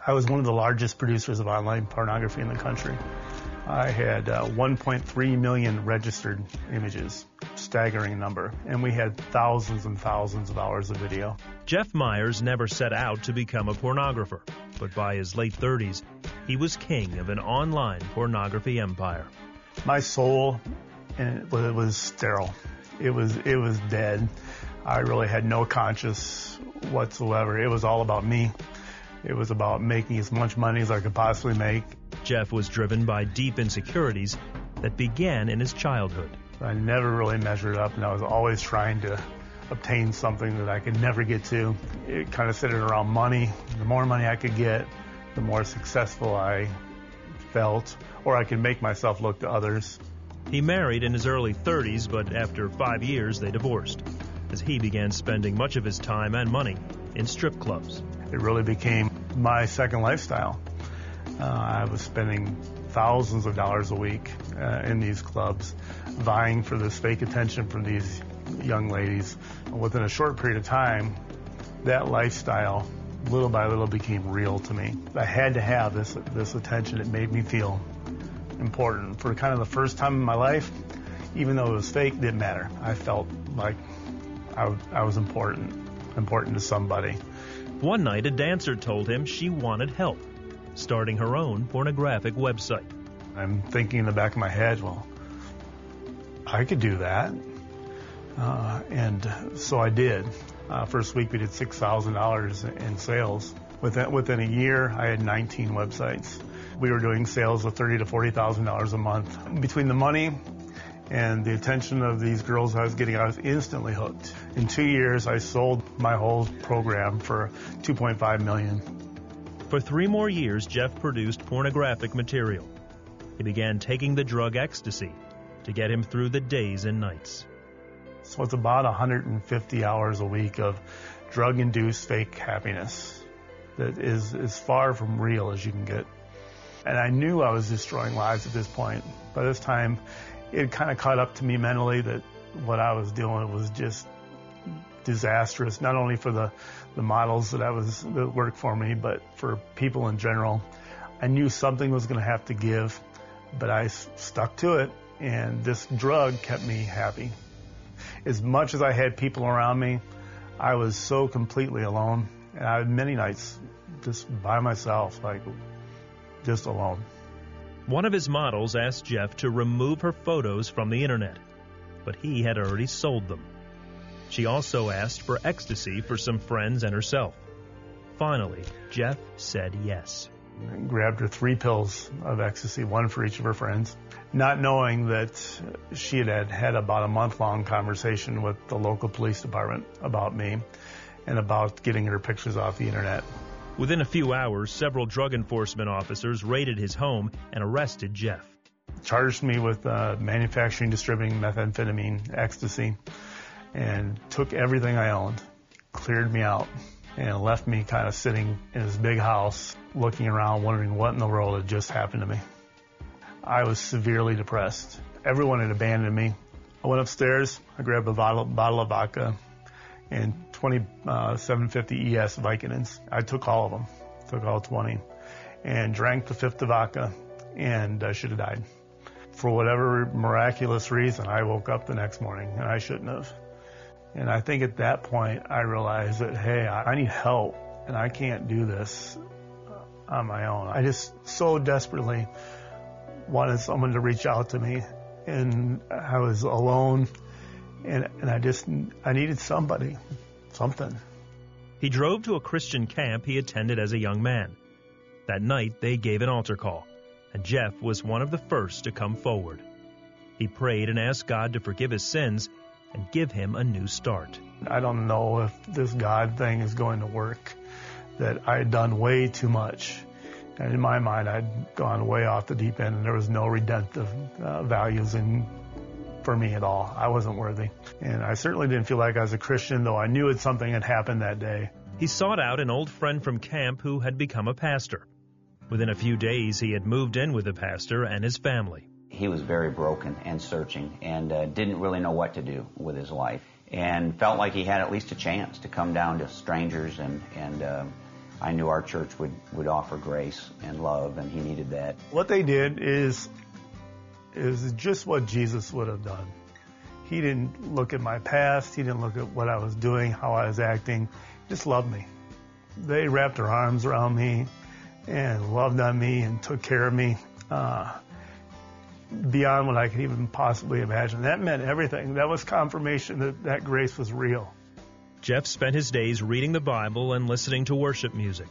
I was one of the largest producers of online pornography in the country. I had 1.3 million registered images, staggering number, and we had thousands and thousands of hours of video. Jeff Myers never set out to become a pornographer, but by his late 30s, he was king of an online pornography empire. My soul, it was sterile. It was dead. I really had no conscience whatsoever. It was all about me. It was about making as much money as I could possibly make. Jeff was driven by deep insecurities that began in his childhood. I never really measured up, and I was always trying to obtain something that I could never get to. It kind of centered around money. The more money I could get, the more successful I felt, or I could make myself look to others. He married in his early 30s, but after 5 years they divorced, as he began spending much of his time and money in strip clubs. It really became my second lifestyle. I was spending thousands of dollars a week in these clubs, vying for this fake attention from these young ladies. Within a short period of time, that lifestyle, little by little, became real to me. I had to have this attention. It made me feel important. For kind of the first time in my life, even though it was fake, it didn't matter. I felt like I was important to somebody. One night, a dancer told him she wanted help, starting her own pornographic website. I'm thinking in the back of my head, well, I could do that. And so I did. First week we did $6,000 in sales. Within a year, I had 19 websites. We were doing sales of $30,000 to $40,000 a month. Between the money and the attention of these girls I was getting, I was instantly hooked. In 2 years, I sold my whole program for $2.5 million. For 3 more years, Jeff produced pornographic material. He began taking the drug ecstasy to get him through the days and nights. So it's about 150 hours a week of drug-induced fake happiness that is as far from real as you can get. And I knew I was destroying lives at this point. By this time, it kind of caught up to me mentally that what I was doing was just disastrous, not only for the models that worked for me, but for people in general. I knew something was going to have to give, but I stuck to it, and this drug kept me happy. As much as I had people around me, I was so completely alone, and I had many nights just by myself, like just alone. One of his models asked Jeff to remove her photos from the internet, but he had already sold them. She also asked for ecstasy for some friends and herself. Finally, Jeff said yes. I grabbed her 3 pills of ecstasy, 1 for each of her friends, not knowing that she had had about a month-long conversation with the local police department about me and about getting her pictures off the internet. Within a few hours, several drug enforcement officers raided his home and arrested Jeff. Charged me with manufacturing, distributing methamphetamine, ecstasy, and took everything I owned, cleared me out, and left me kind of sitting in this big house, looking around, wondering what in the world had just happened to me. I was severely depressed. Everyone had abandoned me. I went upstairs, I grabbed a bottle of vodka and 20 750 ES Vicodins. I took all of them, took all 20, and drank the 5th of vodka, and I should have died. For whatever miraculous reason, I woke up the next morning, and I shouldn't have. And I think at that point, I realized that, hey, I need help, and I can't do this on my own. I just so desperately wanted someone to reach out to me, and I was alone, and I needed somebody, something. He drove to a Christian camp he attended as a young man. That night, they gave an altar call, and Jeff was one of the first to come forward. He prayed and asked God to forgive his sins and give him a new start. I don't know if this God thing is going to work, that I had done way too much. And in my mind, I'd gone way off the deep end, and there was no redemptive values for me at all. I wasn't worthy. And I certainly didn't feel like I was a Christian, though I knew something had happened that day. He sought out an old friend from camp who had become a pastor. Within a few days, he had moved in with the pastor and his family. He was very broken and searching and didn't really know what to do with his life, and felt like he had at least a chance to come down to strangers and I knew our church would offer grace and love, and he needed that. What they did is just what Jesus would have done. He didn't look at my past. He didn't look at what I was doing, how I was acting. He just loved me. They wrapped their arms around me and loved on me and took care of me beyond what I could even possibly imagine. That meant everything. That was confirmation that grace was real. Jeff spent his days reading the Bible and listening to worship music.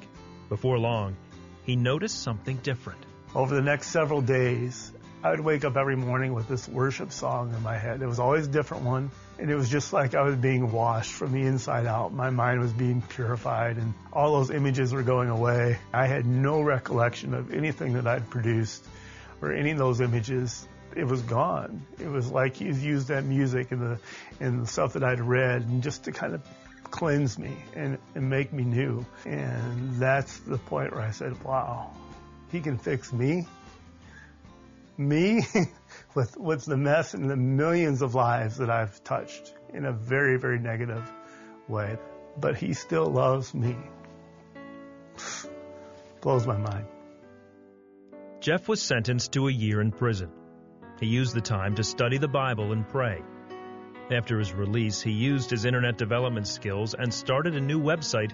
Before long, he noticed something different. Over the next several days, I would wake up every morning with this worship song in my head. It was always a different one, and it was just like I was being washed from the inside out. My mind was being purified, and all those images were going away. I had no recollection of anything that I'd produced or any of those images. It was gone. It was like he's used that music and the stuff that I'd read and just to kind of cleanse me and make me new. And that's the point where I said, wow, he can fix me? Me? with the mess and the millions of lives that I've touched in a very, very negative way. But he still loves me. Blows my mind. Jeff was sentenced to a year in prison. He used the time to study the Bible and pray. After his release, he used his internet development skills and started a new website,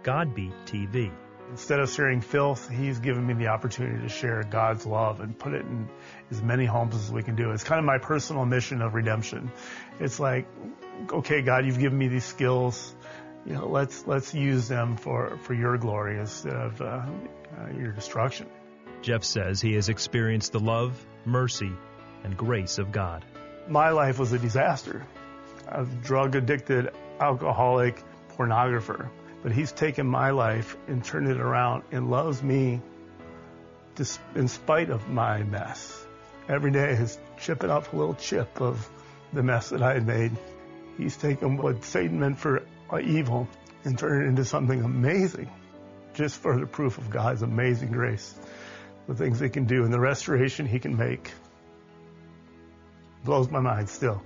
Godbeat TV. Instead of sharing filth, he's given me the opportunity to share God's love and put it in as many homes as we can do. It's kind of my personal mission of redemption. It's like, okay, God, you've given me these skills. You know, let's use them for your glory instead of your destruction. Jeff says he has experienced the love, mercy, and grace of God. My life was a disaster. I was a drug-addicted, alcoholic, pornographer. But he's taken my life and turned it around and loves me in spite of my mess. Every day is chipping up a little chip of the mess that I had made. He's taken what Satan meant for evil and turned it into something amazing. Just further proof of God's amazing grace, the things he can do and the restoration he can make. Blows my mind still.